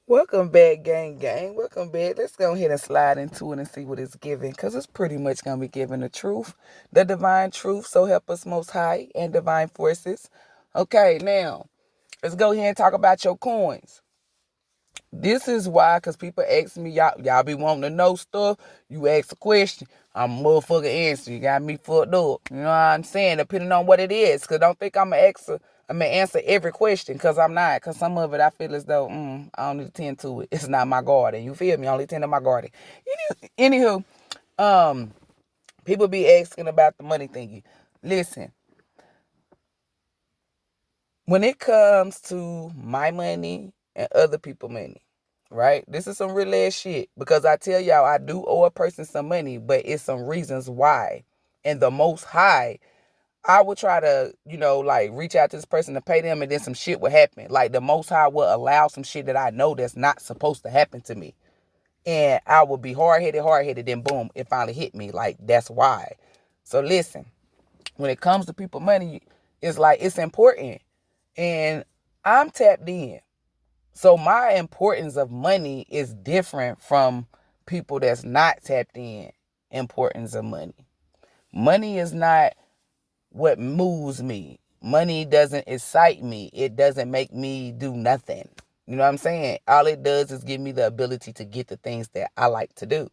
Welcome back, gang. Welcome back. Let's go ahead and slide into it and see what it's giving, because it's pretty much going to be giving the truth, the divine truth. So help us most high and divine forces. Okay, now let's go ahead and talk about your coins. This is why, because people ask me, y'all be wanting to know stuff. You ask a question, I'm a motherfucking answer. You got me fucked up. You know what I'm saying? Depending on what it is. Because don't think I'm going to answer every question, because I'm not. Because some of it I feel as though, I don't need to tend to it. It's not my garden. You feel me? I only tend to my garden. Anywho, people be asking about the money thingy. Listen, when it comes to my money and other people's money, right? This is some real ass shit, because I tell y'all I do owe a person some money, but it's some reasons why. And the most high, I would try to, like reach out to this person to pay them, and then some shit would happen. Like the most high will allow some shit that I know that's not supposed to happen to me. And I would be hard-headed, then boom, it finally hit me. Like, that's why. So listen, when it comes to people money, it's like, it's important. And I'm tapped in. So my importance of money is different from people that's not tapped in importance of money. Money is not what moves me. Money doesn't excite me. It doesn't make me do nothing. You know what I'm saying? All it does is give me the ability to get the things that I like to do.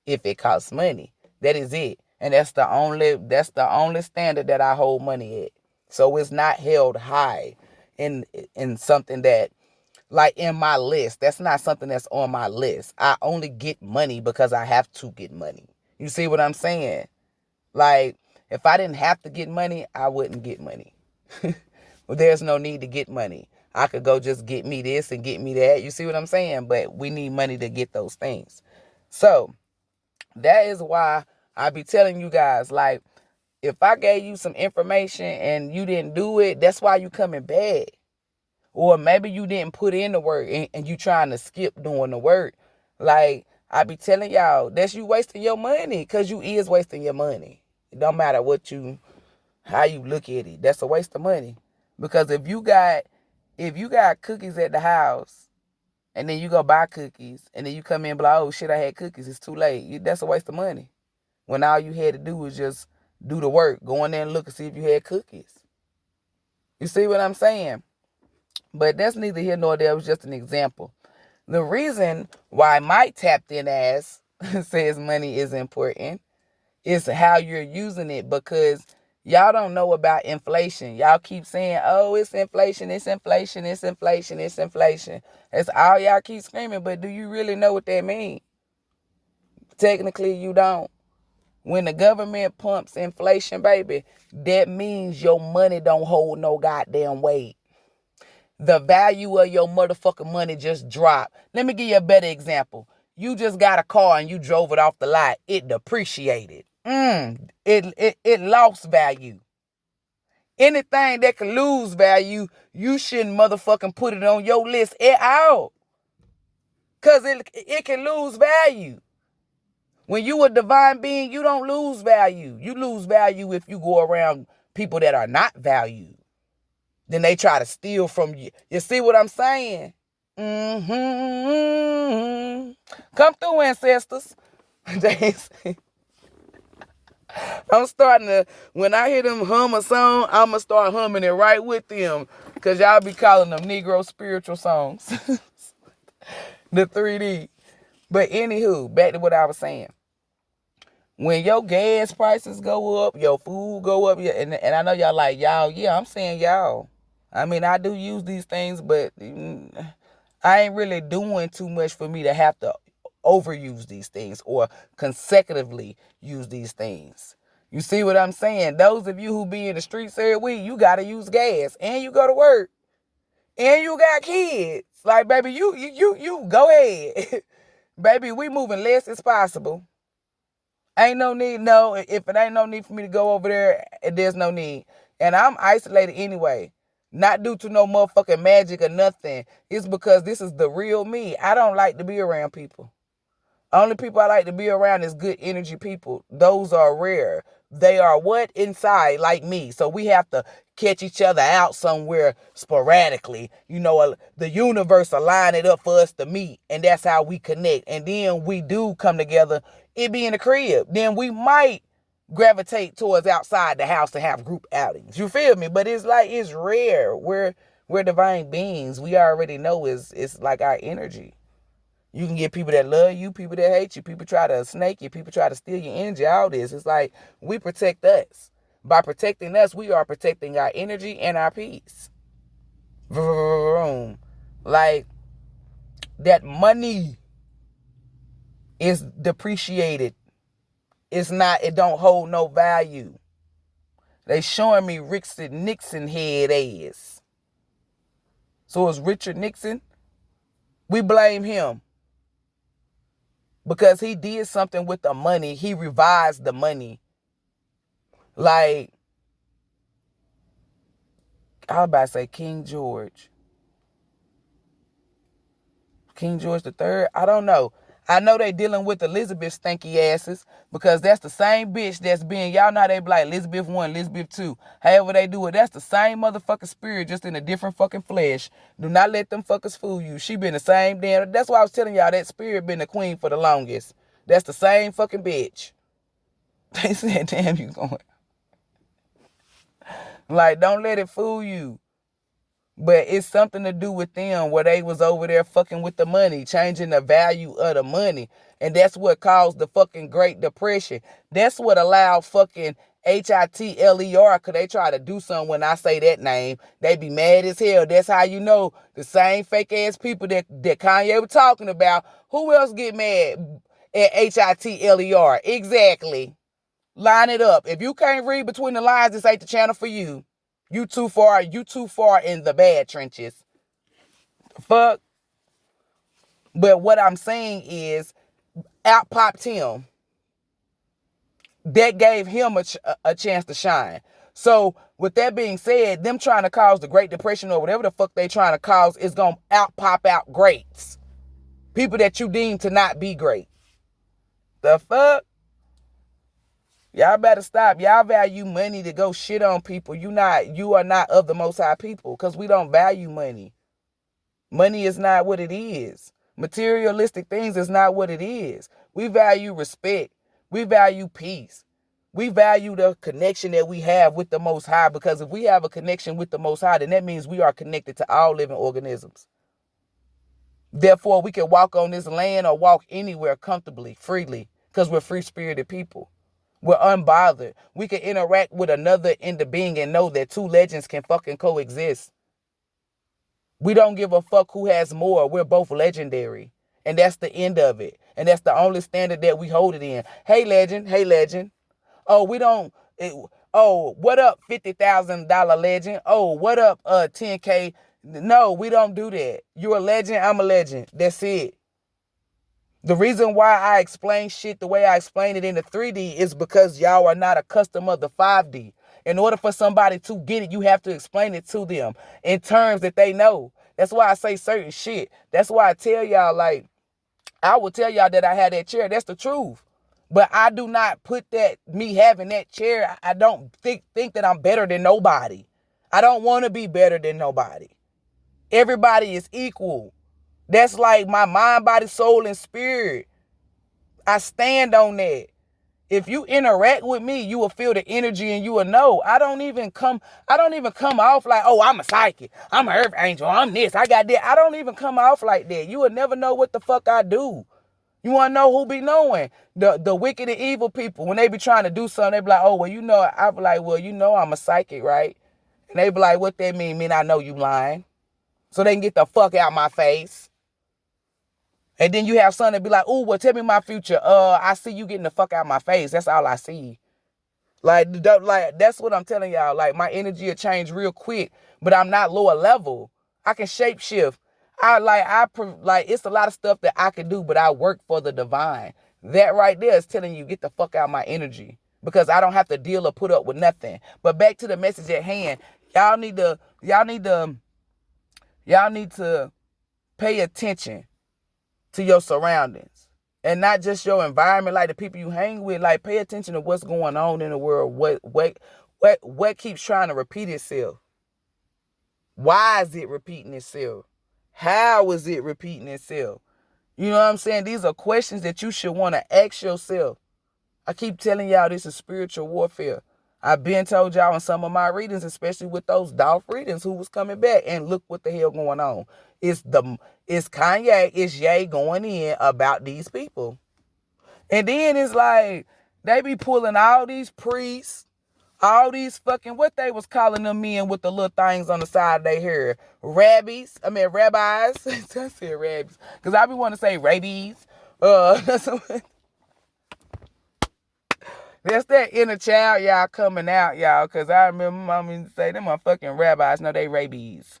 If it costs money, that is it. And that's the only standard that I hold money at. So it's not held high in something that, like, in my list. That's not something that's on my list. I only get money because I have to get money. You see what I'm saying? Like, if I didn't have to get money, I wouldn't get money. Well, there's no need to get money. I could go just get me this and get me that. You see what I'm saying? But we need money to get those things. So that is why I be telling you guys, like, if I gave you some information and you didn't do it, that's why you coming back. Or maybe you didn't put in the work and you trying to skip doing the work. Like, I be telling y'all, that's you wasting your money, because you is wasting your money. It don't matter how you look at it. That's a waste of money. Because if you got cookies at the house, and then you go buy cookies, and then you come in and be like, oh shit, I had cookies, it's too late. That's a waste of money. When all you had to do was just do the work. Go in there and look and see if you had cookies. You see what I'm saying? But that's neither here nor there. It was just an example. The reason why my tapped in ass says money is important is how you're using it, because y'all don't know about inflation. Y'all keep saying, oh, it's inflation, it's inflation, it's inflation, it's inflation. That's all y'all keep screaming, but do you really know what that means? Technically, you don't. When the government pumps inflation, baby, that means your money don't hold no goddamn weight. The value of your motherfucking money just dropped. Let me give you a better example. You just got a car and you drove it off the lot. It depreciated. It lost value. Anything that can lose value, you shouldn't motherfucking put it on your list at all. Because it can lose value. When you a divine being, you don't lose value. You lose value if you go around people that are not valued. Then they try to steal from you. You see what I'm saying? Mm-hmm. Come through, ancestors. I'm starting to, when I hear them hum a song, I'm going to start humming it right with them. Because y'all be calling them Negro spiritual songs. The 3D. But anywho, back to what I was saying. When your gas prices go up, your food go up, and I know y'all like, y'all, yeah, I'm saying y'all. I mean, I do use these things, but I ain't really doing too much for me to have to overuse these things or consecutively use these things. You see what I'm saying? Those of you who be in the streets every week, you got to use gas, and you go to work, and you got kids. Like, baby, you go ahead. Baby, we moving less as possible. Ain't no need, no. If it ain't no need for me to go over there, there's no need. And I'm isolated anyway. Not due to no motherfucking magic or nothing. It's because this is the real me. I don't like to be around people. Only people I like to be around is good energy people. Those are rare. They are what? Inside, like me. So we have to catch each other out somewhere sporadically. You know, the universe align it up for us to meet. And that's how we connect. And then we do come together. It be in the crib. Then we might gravitate towards outside the house to have group outings. You feel me? But it's like, it's rare. We're divine beings. We already know it's like our energy. You can get people that love you, people that hate you, people try to snake you, people try to steal your energy, all this. It's like, we protect us. By protecting us, we are protecting our energy and our peace. Like, that money is depreciated. It's not, it don't hold no value. They showing me Richard Nixon head ass. So it's Richard Nixon. We blame him. Because he did something with the money. He revised the money. Like, I was about to say King George. King George III? I don't know. I know they dealing with Elizabeth stanky asses. Because that's the same bitch that's being, y'all know they be like Elizabeth I, Elizabeth II. However they do it, that's the same motherfucking spirit, just in a different fucking flesh. Do not let them fuckers fool you. She been the same damn, that's why I was telling y'all that spirit been the queen for the longest. That's the same fucking bitch. They said, damn, you going. Like, don't let it fool you. But it's something to do with them where they was over there fucking with the money, changing the value of the money. And that's what caused the fucking Great Depression. That's what allowed fucking HITLER, because they try to do something when I say that name. They be mad as hell. That's how you know the same fake ass people that Kanye was talking about. Who else get mad at HITLER? Exactly. Line it up. If you can't read between the lines, this ain't the channel for you. You too far in the bad trenches. Fuck. But what I'm saying is, out popped him. That gave him a chance to shine. So with that being said, them trying to cause the Great Depression or whatever the fuck they trying to cause is going to pop out greats. People that you deem to not be great. The fuck? Y'all better stop. Y'all value money to go shit on people. You are not of the Most High people, because we don't value money. Money is not what it is. Materialistic things is not what it is. We value respect. We value peace. We value the connection that we have with the Most High, because if we have a connection with the Most High, then that means we are connected to all living organisms. Therefore, we can walk on this land or walk anywhere comfortably, freely, because we're free-spirited people. We're unbothered. We can interact with another in the being and know that two legends can fucking coexist. We don't give a fuck who has more. We're both legendary. And that's the end of it. And that's the only standard that we hold it in. Hey, legend. Hey, legend. Oh, we don't. What up, $50,000 legend? Oh, what up, 10K? No, we don't do that. You're a legend. I'm a legend. That's it. The reason why I explain shit the way I explain it in the 3D is because y'all are not accustomed of the 5D. In order for somebody to get it, you have to explain it to them in terms that they know. That's why I say certain shit. That's why I tell y'all, like, I will tell y'all that I had that chair. That's the truth. But I do not put that, me having that chair, I don't think that I'm better than nobody. I don't want to be better than nobody. Everybody is equal. That's like my mind, body, soul, and spirit. I stand on that. If you interact with me, you will feel the energy and you will know. I don't even come off like, oh, I'm a psychic. I'm an earth angel. I'm this. I got that. I don't even come off like that. You will never know what the fuck I do. You want to know who be knowing? The wicked and evil people. When they be trying to do something, they be like, oh, well, you know, I be like, well, you know I'm a psychic, right? And they be like, what that mean? Mean I know you lying. So they can get the fuck out my face. And then you have something that be like, oh, well, tell me my future. I see you getting the fuck out of my face. That's all I see. Like, that's what I'm telling y'all. Like, my energy will change real quick, but I'm not lower level. I can shape shift. It's a lot of stuff that I can do, but I work for the divine. That right there is telling you, get the fuck out of my energy, because I don't have to deal or put up with nothing. But back to the message at hand. Y'all need to pay attention to your surroundings. And not just your environment, like the people you hang with. Like, pay attention to what's going on in the world. What keeps trying to repeat itself? Why is it repeating itself? How is it repeating itself? You know what I'm saying? These are questions that you should want to ask yourself. I keep telling y'all this is spiritual warfare. I've been told y'all in some of my readings, especially with those Dolph readings, who was coming back, and look what the hell going on. It's Kanye, it's Ye going in about these people. And then it's like, they be pulling all these priests, all these fucking, what they was calling them men with the little things on the side of their hair. Rabbis. I said rabbis. Because I be wanting to say rabies. That's that inner child, y'all, coming out, y'all. Because I remember mommy say, them are fucking rabbis. No, they rabies.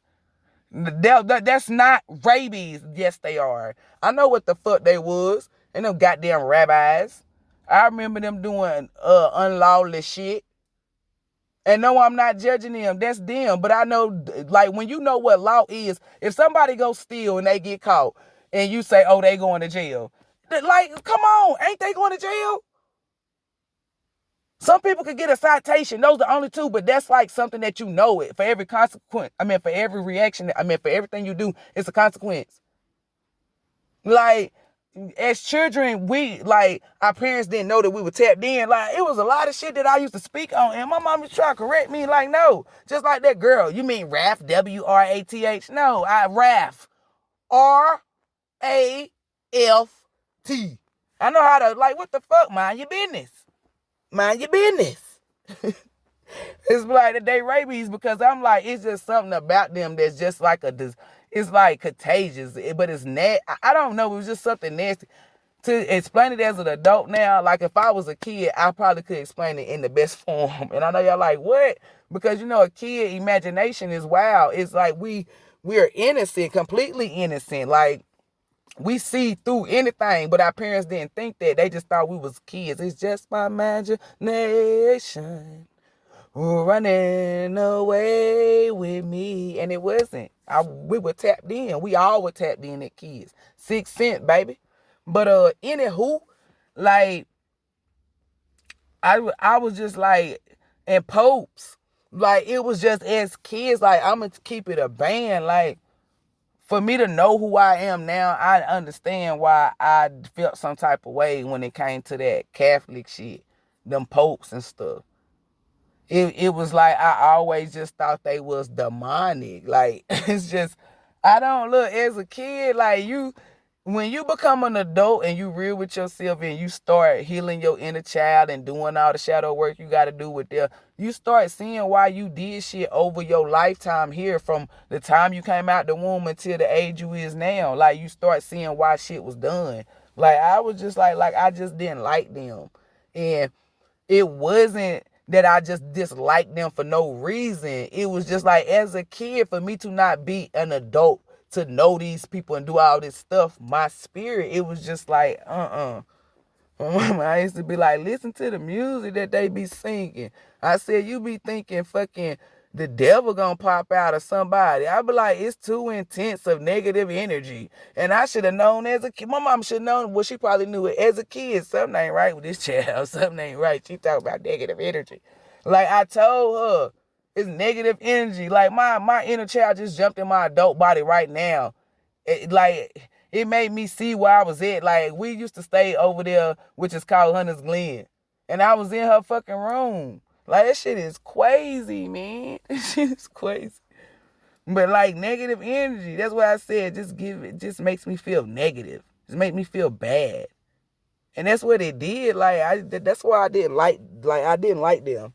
That's not rabies. Yes, they are. I know what the fuck they was. And them goddamn rabbis. I remember them doing unlawless shit. And no, I'm not judging them. That's them. But I know, like, when you know what law is, if somebody go steal and they get caught, and you say, oh, they going to jail. Like, come on. Ain't they going to jail? Some people could get a citation. Those are the only two, but that's like something that you know it. For every consequence, for every reaction, for everything you do, it's a consequence. Like, as children, our parents didn't know that we were tapped in. Like, it was a lot of shit that I used to speak on, and my mom was trying to correct me, like, no. Just like that girl. You mean Wrath, W-R-A-T-H? No, Wrath. R-A-F-T. I know how to, like, what the fuck? Mind your business. Mind your business. It's like that they rabies, because I'm like, it's just something about them that's just like it's like contagious, but it's I don't know, it was just something nasty. To explain it as an adult now, like if I was a kid, I probably could explain it in the best form. And I know y'all like, what? Because, you know, a kid imagination is wild. It's like we're innocent, completely innocent. Like, we see through anything, but our parents didn't think that. They just thought we was kids. It's just my imagination running away with me. And it wasn't. We were tapped in. We all were tapped in as kids. 6 cent, baby. But anywho, like, I was just like, and popes, like, it was just as kids, like, I'm gonna keep it a band. Like, for me to know who I am now, I understand why I felt some type of way when it came to that Catholic shit, them popes and stuff. It was like, I always just thought they was demonic. Like, it's just, I don't look, as a kid, like, when you become an adult and you real with yourself and you start healing your inner child and doing all the shadow work you got to do with them, you start seeing why you did shit over your lifetime here, from the time you came out the womb until the age you is now. Like, you start seeing why shit was done. Like, I was just like I just didn't like them. And it wasn't that I just disliked them for no reason. It was just like, as a kid, for me to not be an adult, to know these people and do all this stuff, my spirit, it was just like, I used to be like, listen to the music that they be singing. I said, you be thinking fucking the devil gonna pop out of somebody. I be like, it's too intense of negative energy. And I should have known as a kid. My mom should have known. Well, she probably knew it as a kid. Something ain't right with this child. Something ain't right. She talking about negative energy. Like, I told her, it's negative energy. Like, my inner child just jumped in my adult body right now. It made me see where I was at. Like, we used to stay over there, which is called Hunter's Glen. And I was in her fucking room. Like, that shit is crazy, man. That shit is crazy. But, like, negative energy, that's what I said. Just makes me feel negative. Just make me feel bad. And that's what it did. Like, that's why I didn't like them.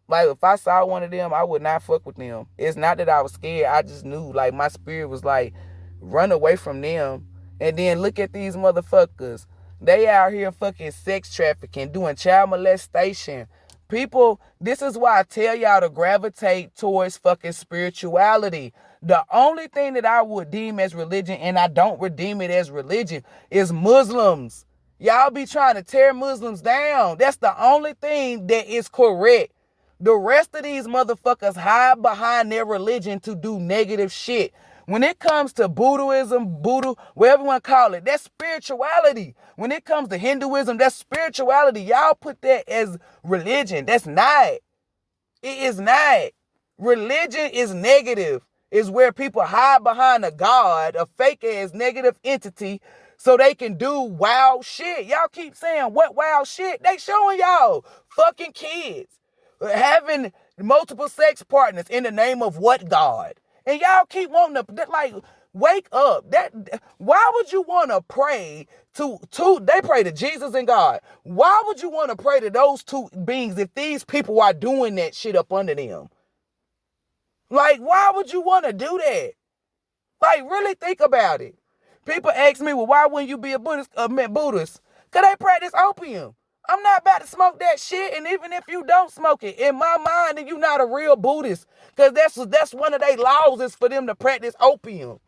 Like, if I saw one of them, I would not fuck with them. It's not that I was scared. I just knew, like, my spirit was like, run away from them. And then look at these motherfuckers. They out here fucking sex trafficking, doing child molestation. People, this is why I tell y'all to gravitate towards fucking spirituality. The only thing that I would deem as religion, and I don't redeem it as religion, is Muslims. Y'all be trying to tear Muslims down. That's the only thing that is correct. The rest of these motherfuckers hide behind their religion to do negative shit. When it comes to Buddhism, whatever you want to call it, that's spirituality. When it comes to Hinduism, that's spirituality. Y'all put that as religion. That's not. It is not. Religion is negative. Is where people hide behind a god, a fake ass negative entity, so they can do wild shit. Y'all keep saying what wild shit? They showing y'all fucking kids, having multiple sex partners in the name of what god? And y'all keep wanting to, like, wake up. Why would you want to pray to they pray to Jesus and God. Why would you want to pray to those two beings if these people are doing that shit up under them? Like, why would you want to do that? Like, really think about it. People ask me, well, why wouldn't you be a Buddhist? Buddhist? Because they practice opium. I'm not about to smoke that shit, and even if you don't smoke it, in my mind, then you're not a real Buddhist. Because that's one of their laws is for them to practice opium.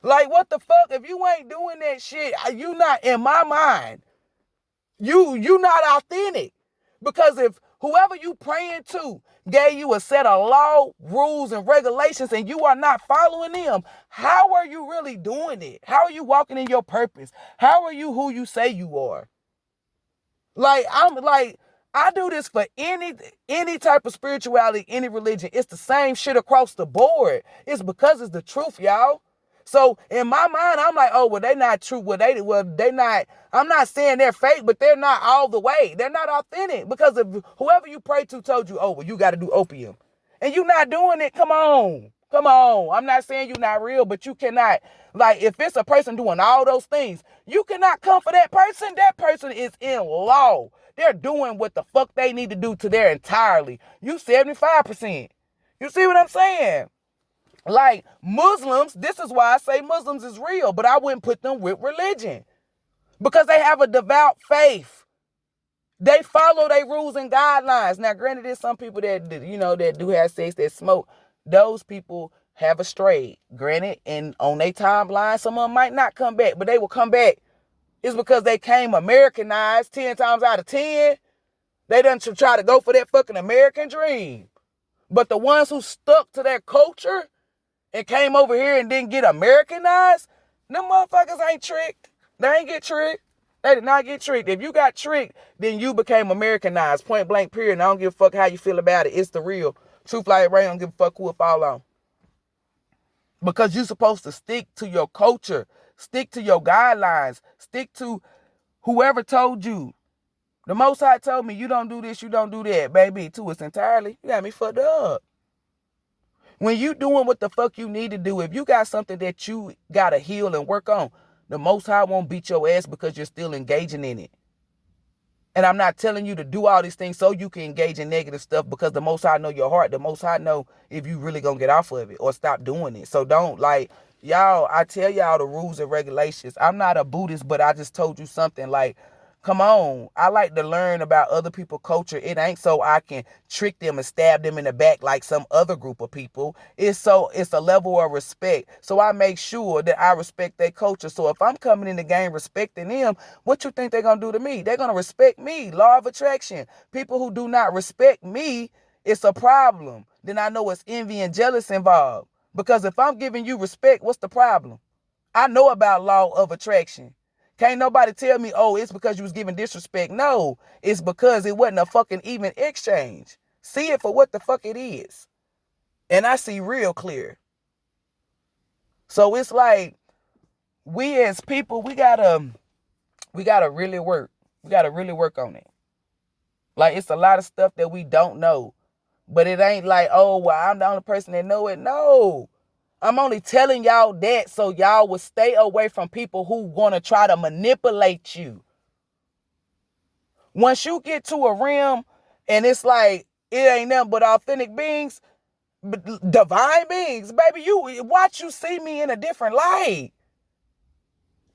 Like, what the fuck? If you ain't doing that shit, you not, in my mind, you not authentic. Because if whoever you praying to gave you a set of law, rules, and regulations, and you are not following them, how are you really doing it? How are you walking in your purpose? How are you who you say you are? Like, I do this for any type of spirituality, any religion. It's the same shit across the board. It's because it's the truth, y'all. So in my mind, I'm like, oh, well, they not true. Well, they not, I'm not saying they're fake, but they're not all the way. They're not authentic. Because if whoever you pray to told you, oh, well, you got to do opium, and you not doing it, come on. I'm not saying you're not real, but you cannot, like, if it's a person doing all those things, you cannot come for that person. That person is in law. They're doing what the fuck they need to do to their entirely. You 75%. You see what I'm saying? Like, Muslims, this is why I say Muslims is real, but I wouldn't put them with religion. Because they have a devout faith. They follow their rules and guidelines. Now, granted, there's some people that do have sex, that smoke. Those people have strayed. Granted, and on their timeline, some of them might not come back, but they will come back. It's because they came Americanized 10 times out of 10. They done try to go for that fucking American dream. But the ones who stuck to their culture and came over here and didn't get Americanized, them motherfuckers ain't tricked. They ain't get tricked. They did not get tricked. If you got tricked, then you became Americanized. Point blank, period. And I don't give a fuck how you feel about it. It's the real. Truth like rain, I don't give a fuck who it fall on. Because you're supposed to stick to your culture. Stick to your guidelines. Stick to whoever told you. The Most High told me, you don't do this, you don't do that. Baby, to us entirely. You got me fucked up. When you doing what the fuck you need to do, if you got something that you got to heal and work on, the Most High won't beat your ass because you're still engaging in it. And I'm not telling you to do all these things so you can engage in negative stuff, because the Most High know your heart. The Most High know if you really gonna get off of it or stop doing it. So don't, like, y'all, I tell y'all the rules and regulations. I'm not a Buddhist, but I just told you something. Like, come on. I like to learn about other people's culture. It ain't so I can trick them and stab them in the back like some other group of people. It's a level of respect. So I make sure that I respect their culture. So if I'm coming in the game respecting them, what you think they're going to do to me? They're going to respect me. Law of attraction. People who do not respect me, it's a problem. Then I know it's envy and jealous involved. Because if I'm giving you respect, what's the problem? I know about law of attraction. Can't nobody tell me, oh, it's because you was giving disrespect. No, it's because it wasn't a fucking even exchange. See it for what the fuck it is. And I see real clear. So it's like, we as people, we gotta really work. We gotta really work on it. Like, it's a lot of stuff that we don't know. But it ain't like, oh, well, I'm the only person that know it. No. I'm only telling y'all that so y'all will stay away from people who want to try to manipulate you. Once you get to a realm and it's like, it ain't nothing but authentic beings, divine beings, baby, you watch you see me in a different light.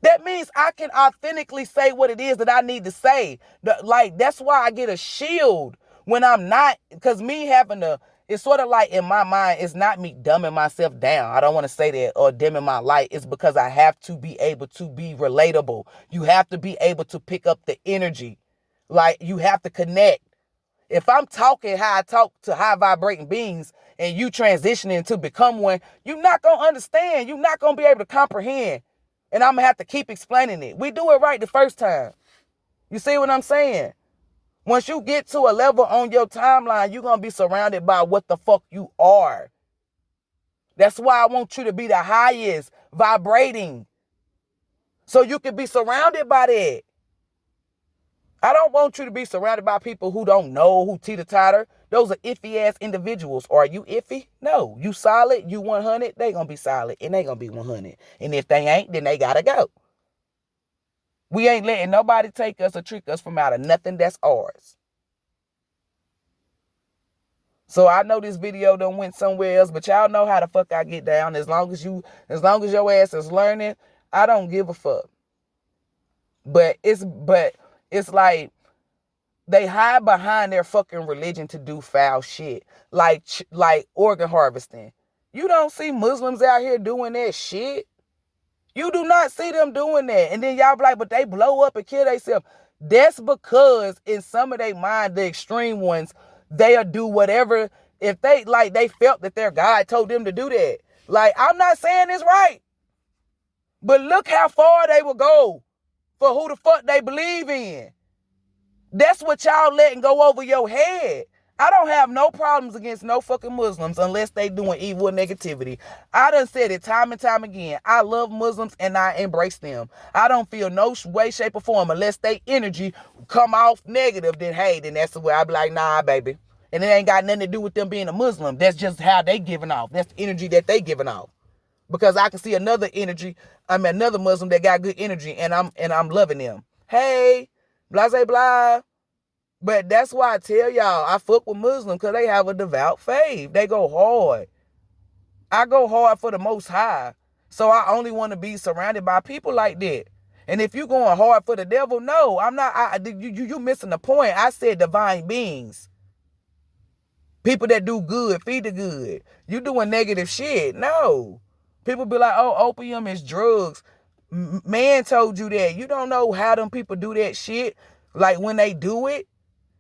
That means I can authentically say what it is that I need to say. Like, that's why I get a shield when I'm not, because me having to, it's sort of like, in my mind, it's not me dumbing myself down. I don't want to say that, or dimming my light. It's because I have to be able to be relatable. You have to be able to pick up the energy. Like, you have to connect. If I'm talking how I talk to high vibrating beings and you transitioning to become one, you're not going to understand. You're not going to be able to comprehend. And I'm going to have to keep explaining it. We do it right the first time. You see what I'm saying? Once you get to a level on your timeline, you're going to be surrounded by what the fuck you are. That's why I want you to be the highest vibrating. So you can be surrounded by that. I don't want you to be surrounded by people who don't know, who teeter-totter. Those are iffy-ass individuals. Are you iffy? No. You solid, you 100, they going to be solid, and they going to be 100. And if they ain't, then they got to go. We ain't letting nobody take us or trick us from out of nothing that's ours. So I know this video done went somewhere else, but y'all know how the fuck I get down. As long as your ass is learning, I don't give a fuck. But it's like they hide behind their fucking religion to do foul shit, like organ harvesting. You don't see Muslims out here doing that shit. You do not see them doing that. And then y'all be like, but they blow up and kill themselves. That's because in some of their mind, the extreme ones, they'll do whatever. If they felt that their God told them to do that. Like, I'm not saying it's right. But look how far they will go for who the fuck they believe in. That's what y'all letting go over your head. I don't have no problems against no fucking Muslims unless they doing evil and negativity. I done said it time and time again. I love Muslims and I embrace them. I don't feel no way, shape, or form unless they energy come off negative. Then that's the way I be like, nah, baby. And it ain't got nothing to do with them being a Muslim. That's just how they giving off. That's the energy that they giving off. Because I can see another Muslim that got good energy and I'm loving them. Hey, blah, blah, blah. But that's why I tell y'all, I fuck with Muslims because they have a devout faith. They go hard. I go hard for the Most High. So I only want to be surrounded by people like that. And if you going hard for the devil, no, I'm not. You missing the point. I said divine beings. People that do good, feed the good. You doing negative shit. No. People be like, oh, opium is drugs. Man told you that. You don't know how them people do that shit. Like when they do it.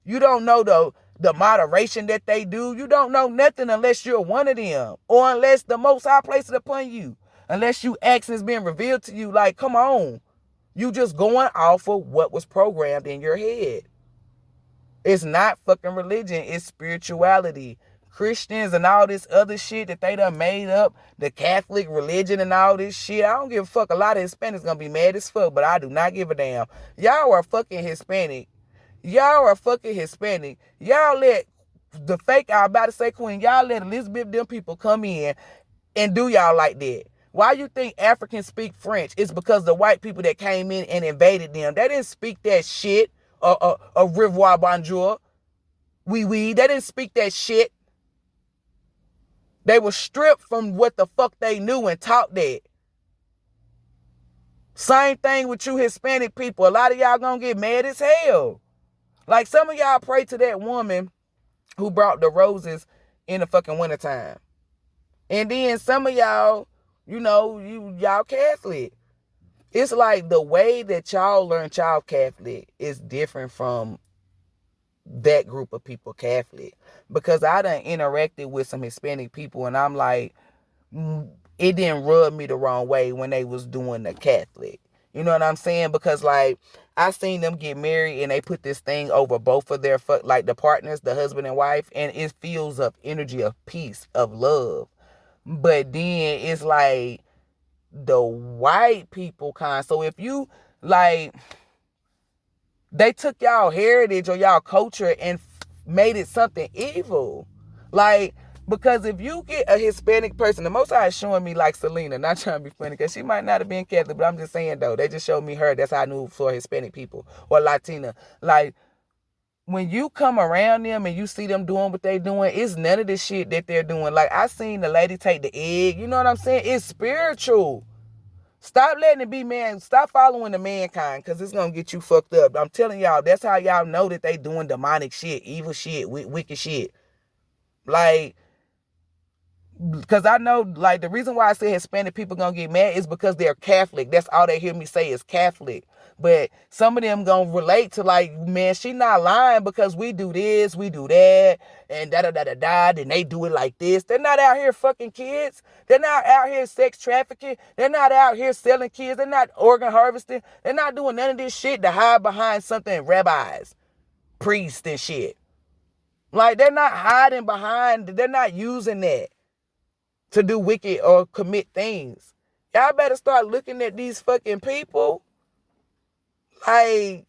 You don't know the moderation that they do. You don't know nothing unless you're one of them. Or unless the Most High places it upon you. Unless you actions being revealed to you. Like, come on. You just going off of what was programmed in your head. It's not fucking religion. It's spirituality. Christians and all this other shit that they done made up. The Catholic religion and all this shit. I don't give a fuck. A lot of Hispanics gonna be mad as fuck. But I do not give a damn. Y'all are fucking Hispanic. Y'all are fucking Hispanic. Y'all let the fake, I'm about to say queen, y'all let Elizabeth them people come in and do y'all like that. Why you think Africans speak French? It's because the white people that came in and invaded them, they didn't speak that shit. Au revoir, bonjour. Oui, oui. They didn't speak that shit. They were stripped from what the fuck they knew and taught that. Same thing with you Hispanic people. A lot of y'all gonna get mad as hell. Like some of y'all pray to that woman who brought the roses in the fucking wintertime. And then some of y'all, y'all Catholic. It's like the way that y'all learn child Catholic is different from that group of people Catholic. Because I done interacted with some Hispanic people and I'm like, it didn't rub me the wrong way when they was doing the Catholic. You know what I'm saying? Because like I seen them get married and they put this thing over both of their the partners, the husband and wife, and it feels of energy of peace, of love. But then it's like the white people so if you like, they took y'all heritage or y'all culture and made it something evil. Like, because if you get a Hispanic person, the Most High is showing me like Selena, not trying to be funny, because she might not have been Catholic, but I'm just saying though, they just showed me her. That's how I knew for Hispanic people or Latina. Like, when you come around them and you see them doing what they doing, it's none of this shit that they're doing. Like, I seen the lady take the egg. You know what I'm saying? It's spiritual. Stop letting it be man. Stop following the mankind because it's going to get you fucked up. I'm telling y'all, that's how y'all know that they doing demonic shit, evil shit, wicked shit. Like, because I know, like, the reason why I say Hispanic people gonna get mad is because they're Catholic. That's all they hear me say is Catholic. But some of them gonna relate to like, man, she not lying because we do this, we do that, and da-da-da-da-da, then they do it like this. They're not out here fucking kids. They're not out here sex trafficking. They're not out here selling kids. They're not organ harvesting. They're not doing none of this shit to hide behind something rabbis, priests and shit. Like, they're not hiding behind, they're not using that to do wicked or commit things. Y'all better start looking at these fucking people. Like,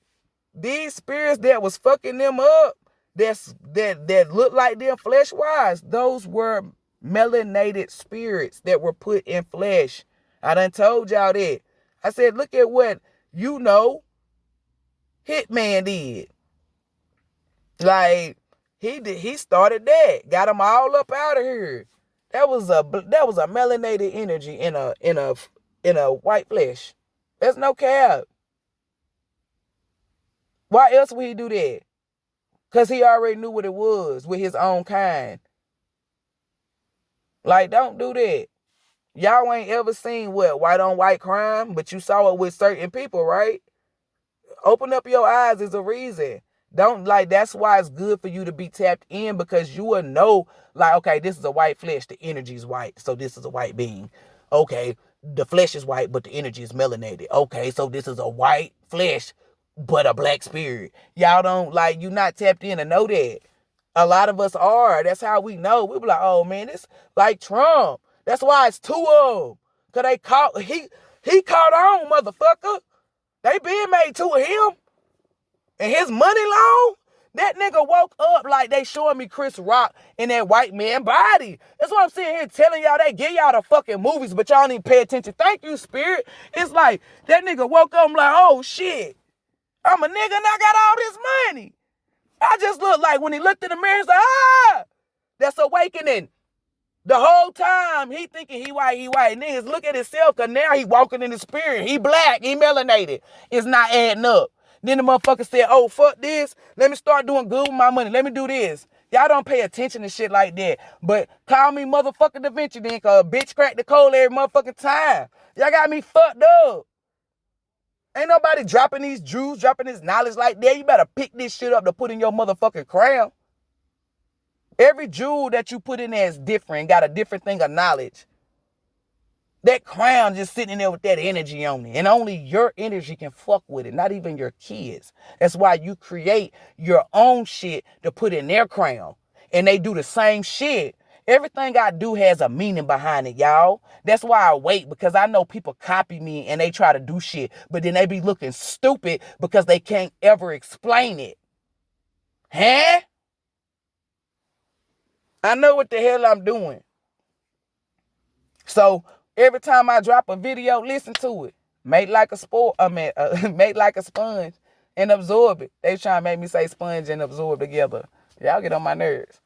these spirits that was fucking them up, that look like them flesh-wise, those were melanated spirits that were put in flesh. I done told y'all that. I said, look at what, Hitman did. Like, he started that, got them all up out of here. That was a melanated energy in a white flesh. There's no cap. Why else would he do that? Because he already knew what it was with his own kind. Like, don't do that. Y'all ain't ever seen what, white on white crime, but you saw it with certain people, right? Open up your eyes is a reason. Don't, like, that's why it's good for you to be tapped in, because you will know, like, okay, this is a white flesh, the energy is white, so this is a white being. Okay, the flesh is white, but the energy is melanated. Okay, so this is a white flesh, but a black spirit. Y'all don't, like, you not tapped in to know that. A lot of us are. That's how we know. We be like, oh, man, it's like Trump. That's why it's two of them. Because he caught on, motherfucker. They been made two of him. And his money long, that nigga woke up like they showing me Chris Rock in that white man body. That's what I'm sitting here telling y'all. They give y'all the fucking movies, but y'all don't even pay attention. Thank you, spirit. It's like, that nigga woke up, I'm like, oh, shit. I'm a nigga and I got all this money. I just look like when he looked in the mirror, he's like, ah, that's awakening. The whole time, he thinking he white. Niggas look at himself, because now he walking in the spirit. He black, he melanated. It's not adding up. Then the motherfucker said, oh, fuck this. Let me start doing good with my money. Let me do this. Y'all don't pay attention to shit like that. But call me motherfucking Da Vinci then, because a bitch crack the code every motherfucking time. Y'all got me fucked up. Ain't nobody dropping these jewels, dropping this knowledge like that. You better pick this shit up to put in your motherfucking crown. Every jewel that you put in there is different, got a different thing of knowledge. That crown just sitting there with that energy on it. And only your energy can fuck with it, not even your kids. That's why you create your own shit to put in their crown. And they do the same shit. Everything I do has a meaning behind it, y'all. That's why I wait, because I know people copy me and they try to do shit, but then they be looking stupid because they can't ever explain it. Huh? I know what the hell I'm doing. So every time I drop a video, listen to it. Make like a make like a sponge and absorb it. They trying to make me say sponge and absorb together. Y'all get on my nerves.